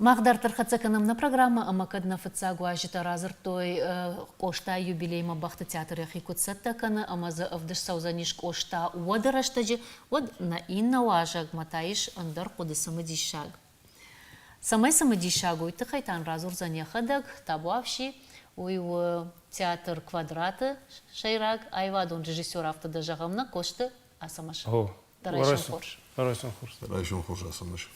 Мағдар Тархацаканымна программа амакадна фыцагу ажита разыр той кошта юбилейма бахты театры хикутсаттаканы амазы авдыш саузаниш кошта уадараштажи уад на инна важаг матаиш андар кудысымы дишаг. Самай самы дишагу иты хайтан разур заняхадаг табуавши уй театр квадраты шайраг айвадун режиссер автода жағамна кошты асамаш. Тарайшын хорш асамаш.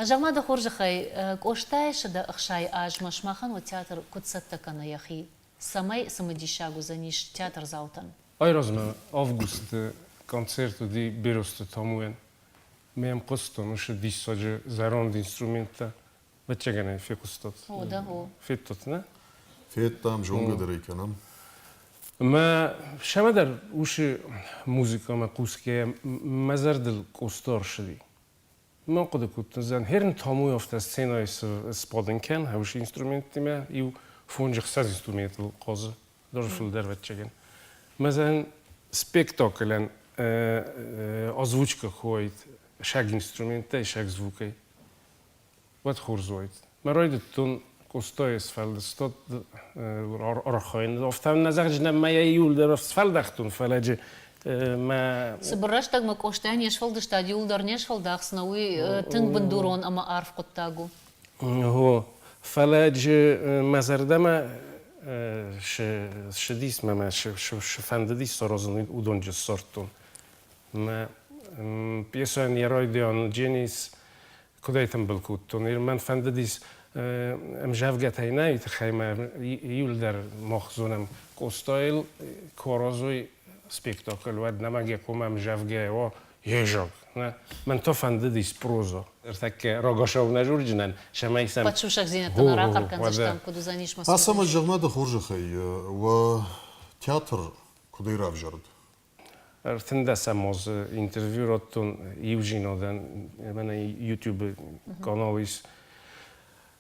Жамада хоржахай коштай да ахшай ажмаш махан театр кутсаттакана яхи самай самадишагу заниш театр заутан. Айразма август концерту ди биросты тамуен. Мем костон уше диссаджи заронд инструмента вачагане фекустот. О да о. Феттот не? Феттам жонга дарейканам. ما شمدر وش موسيقى ما قوسكي مزردل قستار شدي ما قد كنت زن هرن تامو يافت السيناي سبادن كان هوش انسترومنت ما يو فونجخ ساز انسترومنت القاز دار في الدر وتشجن مثلا سبيكتاكلن أزوجك خويت شاق انسترومنت شاق زوكي وات خورزويت ما رايد تون قستایس فلستاد رخاین افتام نزار جنب ما یول در فلدختون فلج ما سبرشتاگ ما قشتاین یشفلدشتاد یول در نشفلدخس نوی تنگ بندورون اما عرف قطعو هو فلج مزرده ما شدیس ما شفندیس سرازنی اودونج سرتون ما پیسان یرای دیان جنیس کدایتم بالکوتون من فندیس مجافجت هینا یتخیم یول در مخزونم کوستایل کارازوی سپیکتاکل ود نماگی کم مجافجه و یهجاگ نه من تو فندیس پروزا ارتک راگاشاو نجور جنن شمایسم پاتشوشک زینت نراقر کنزشتم کدو زنیش مسئول اسام جغنا خورج خی و تئاتر کدی رافجرد ارتنده سماز اینترویو راتون یوجینادن من یوتیوب کانالیس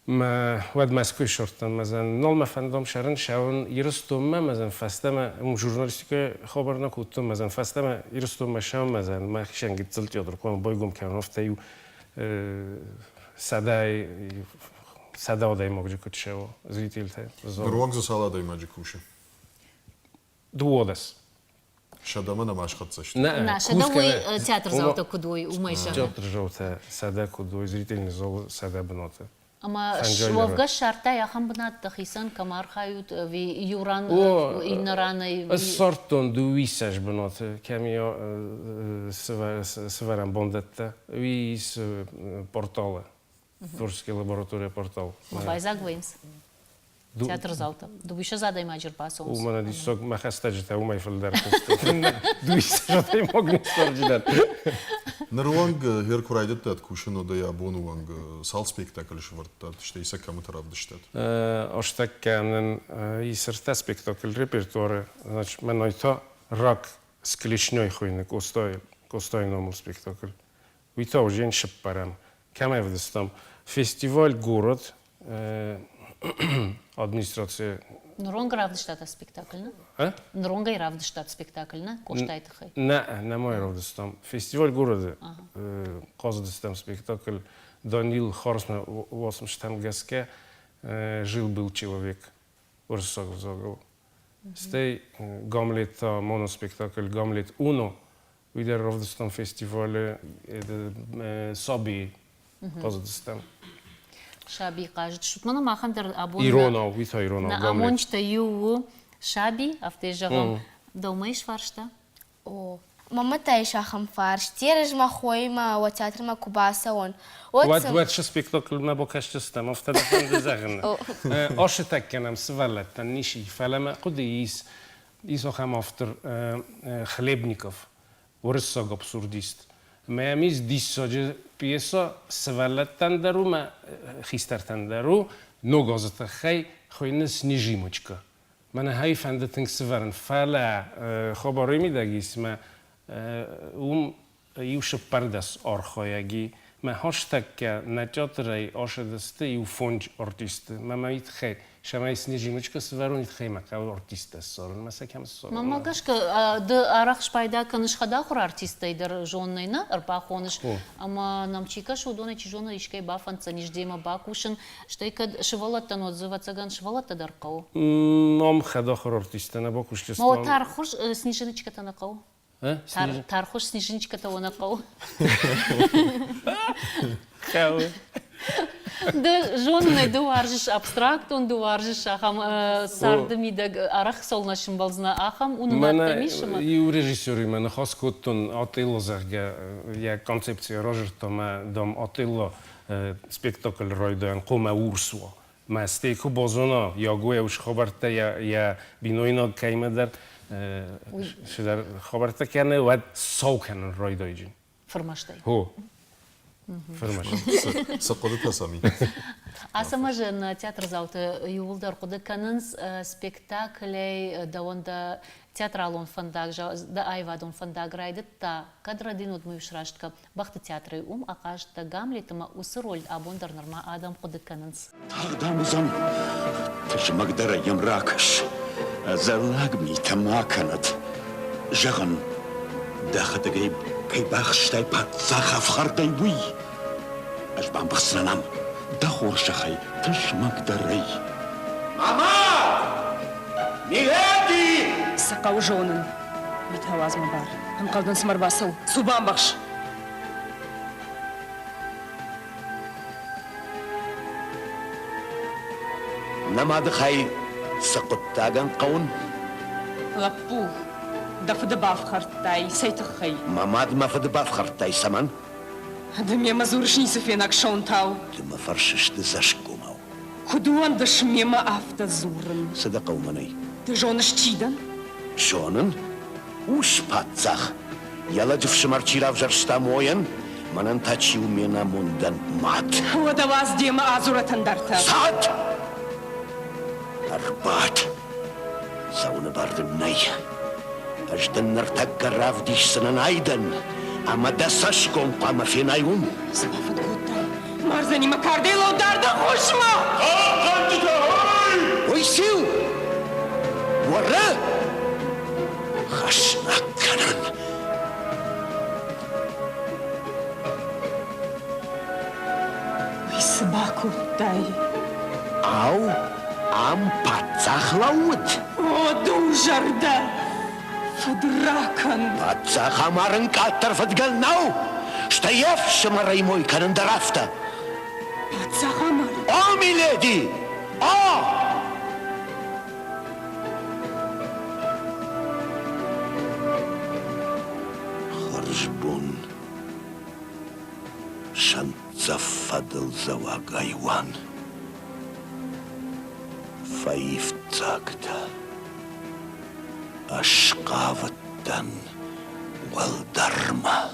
ما ود مسکوی شرطن مثلا نال مفندم شرن شون یرستم مثلا فستم اون ژورنالیستیک خبر نکوتم مثلا فستم یرستم شون مثلا ما خشن گیتزل تیادر کنم بايگم کنم افتیو صدا آدای ماجی کتشوا زیتیل ته روانگ زسال آدای ماجی کوشه دوادس شدامه نماش خدشت نه شدوی تئاتر زاوتا کدوی اومایشه تئاتر زاوتا صدا کدوی زیتیل نزال صدا بناته اما شوافگا شرطه یا هم بنات دخیسان کمار خیوت و یوران این رانه الصرتون دویسش بناته کمیا سوارم باندته ویس پورتاله تورسکی لابراتوریا پورتال وایزاگ وینس تئاتر زاوتا دویشه زاده ماجر پاسونس و من دیساق مخستجته و میفل در کست دویسش زاده ماگنستر جدن نروانگ هر کورایدت داد کوشن و دیا بونوانگ سال سپیکتاکل شورت داد شتی سکم ترافدشتاد اشتک کنن یسرت سپیکتاکل رپرتواره значит من ایتا راک سکلیشنوی خوینه کوستای نامل سپیکتاکل ویتا وجین شب برم کم افدستم فستیوال گورد администрация Нуронга равдыштата спектакль, а? Нуронга и равдыштат спектакль, на? Коштайт хай. На мой равдыстам. Фестиваль города. Казадыстам спектакль. Данил Харсма 8 газке жил-был человек. Урсак загал. Стей Гамлета моноспектакль Гамлет Уно. Видер равдыстам фестивале Саби Казадыстам. Шаби кажет, что мы махам дер абон. Ирона, вита Ирона. На амончта ю шаби, а в те жагам думаешь фаршта? О, мама таиш ахам фарш. Тираж махойма, вот театр ма кубаса он. Вот что спектакль на бокаште стам, а в те дефенде загна. Аше так кенам свалет, тан ниши фалама, куди ис ахам автор Хлебников, ورساق абсурдист. میامیز دیساج پیسا سوالت تندرو ما خیستر تندرو نوگازت خی خوینس نیجیموچکا من هایی فندتنگ سوارن فعلا خبری میدگیس ما یوش پردس آرخایگی ما هاشتag نجاتري آشدسته یو فونج آرتیسته ما میت خی شما اسنیجی مچ کس ورونیت خی مکاو آرتیسته سالن مثلا کم سال Мама гашка да арах шпайда каныш хада хур артисты дер жоннайна арпахоныш ама нам чика шудона чижона ишкай бафанца ниждема бакушин штайка швалаттан отзываться ган швалатта даркау. نام خدا خور آرتیسته نبا کشتستان Ма тархуш снежиночка-то накау. ها Тархуш снежиночка-то накау. خاوه Да жоннай да варжиш абстракт он да варжиш ахам сардами да арах солнашым балзна ахам унунатта мишма. یو رژیسوری من خواست کتون آتیلا زرگه یک کنسپتی روژر تو ما دام آتیلا سپیکتاکل رای دارن قوم اورسوا ما استیکو بازونا یا گوی اوش خبرته یا بینوینا کیمه در شدر خبرته کنه و ساوکنن رای دایجین Фармаштай. هو فرماش سقطت تسامي Асама же на театр зауты юлдар куда канынс спектаклей да онда театрал он фандак да айвад он фандак райдет та кадрадин от мышраштка бахты театры акашта гамлетма усыроль абондар норма адам куда канынс. Тагдамузан ташмагдара ямракаш залагми тамаканат жаган дахатагай кай бахштай патсаха фхардай буй аж бамбахснанам дахоршахай ташмагдарай мама миледи سقاو جونن متهواز مبار هم قلدن سمر باسو سوبان بخش نماد خاي سقطاغان قون غبو دفد باف خرطاي سيتخي ماماد ما فد باف خرطاي سمان دمي مزورشني سفينك شون تاو لما فرشش دزاشكوماو خدوان دش ميما افتا زورن صدقوا مني تجونش تشيدن شونن وش باتزاخ يلا جف شمارتشيراف جرشتا موين منن تاچيو مينا موندن مات هو دواز ديما ازورة تندرتا سات أربات سون باردم ناي أجدن نرتق راف ديش سنن أيضا أما دساشكم قام في نايوم سبافت قوتاي مرزني مكاردي لو داردا خوشما ويسيو ورا خشنا كنن ويسباكو تاي أو أم باتزاخ لاود ودو جردا فدراكن باتزاخ أمارن كاتر فتقل ناو شتايف شمري موي كنن درافتا باتزاغامر ميلادي خرج بون شنطة فضل زواج أيوان فايف تاكتا أشقافتن والدرما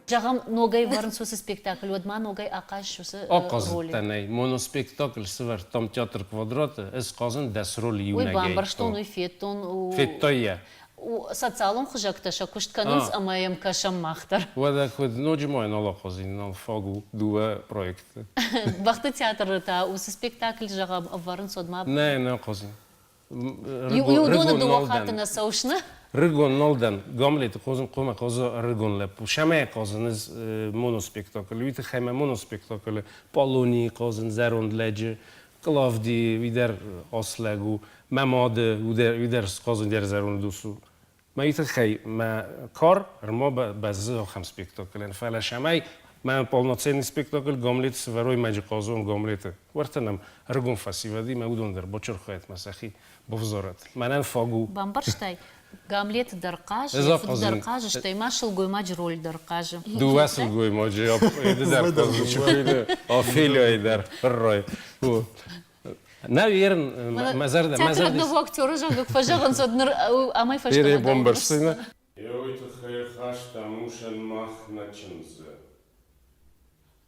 Жагам ногай варн сосы спектакль, одма ногай акаш сосы آقاز роли. تنهی مونوسپیکتاکل سوار تام تئاتر کوادرات از قازن دست رول Ой, یونه бамбарштон, ой, феттон, فیتایه социалом хжакташа кушт канынс, ама ям кашам махтар. و دا خود نوجمای نالا قازین نال فاگو دوه پرویکت Бахты театр та усы спектакль жагам варн содма. نه قازین Юдона до хатына саушна. رگون نالدن گاملیت قازن قوم قازا رگون لب شمع قازن از مونوسپیکتاکل ویت خیمه مونوسپیکتاکل پالونی قازن زروند لجه کلافدی ویدر آسلگو مماد ویدر قازن در زروند دوسو ما یت خی ما کار رما بزه خم سپیکتاکل فعلا شمعی من پالناتسین سپیکتاکل گاملیت سوروی مجی قازون گاملیت ورتنم رگون فسیودی ما بودن در بچر خواهد مسخی بفزارت منن فاگو Бамбарштай. Гамлет даркажи, Запазин. даркажи, что и машал гоймач роль даркажи. دواسل گوی ماجی در قازن آفیلیا ایدر رای نه یرن مزرد Театр одного актера жагак фажаган соднер амай фашка. Бери бомбарштина. Йойт хайхаш тамушен мах начинзе.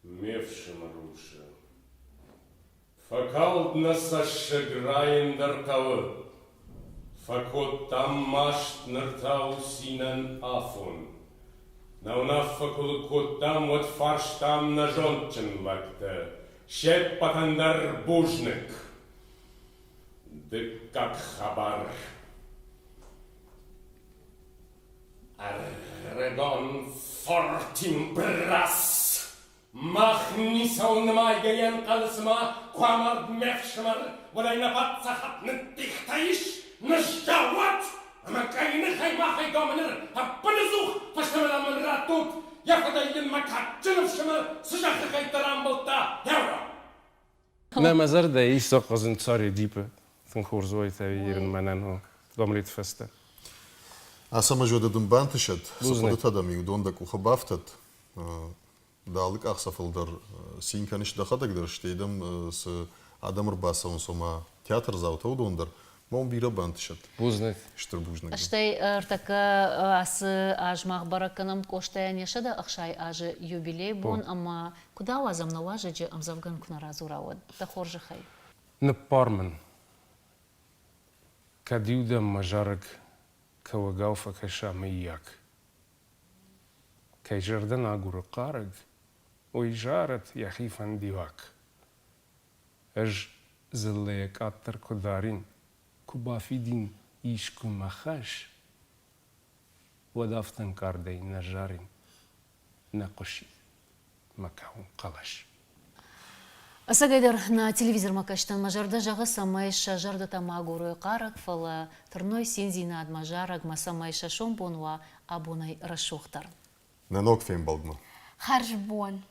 Мевшим руше. Факалт насаше граен даркавы. Факот там машт нартау синен афон. Навнафакулы коттам вот фарштам на жончын вакты. Шеп патандар бужник. Дык как хабар. Арредон фортим брас. Махни саунмай гаян калысма, куамар мефшмар, валайна патса хатны тихтаиш, наждават. Ама кайны хаймахай гомнер, а панызух паштамаламын ратут, яхадайын макатчынов шымыр, сыжақы кайтарам болта, яура. Не, мазар да is toch als een sorry diepe. Van Gorzooit hier in Manen, Domrit Feste. Асама жодадын бантышат, Бузнай. сападат адами удонда кухабафтат, далык ақсафылдар, синканиш дахадагдыр штейдам с адамыр басавын сома театр завта удондар, мон бира бантышат, Бузнет. штыр бужнагдыр. Аштай ыртака асы ажмах бараканам коштаян яшада ахшай ажы юбилей бон, ама куда вазам на важаджи амзавган кунаразу равод, та хоржы хай. Ne parmen. Kadiuda majarag kawagaufa kashamiyak. Kajardana agurakarag. Oijarat yahifan divak. Аж злеек аттар кодарин. Кубафидин ишку махаш. Waдафтан кардей нажарин. Накоши. Макаун калаш. Асагайдар на телевизор макаштан мажарда жағы самайша жарды тамагуры қарак фала тұрной сензина ад мажараг ма самайша шомбонуа абонай рашуқтар. Нанок фейм балдма. Харжбон.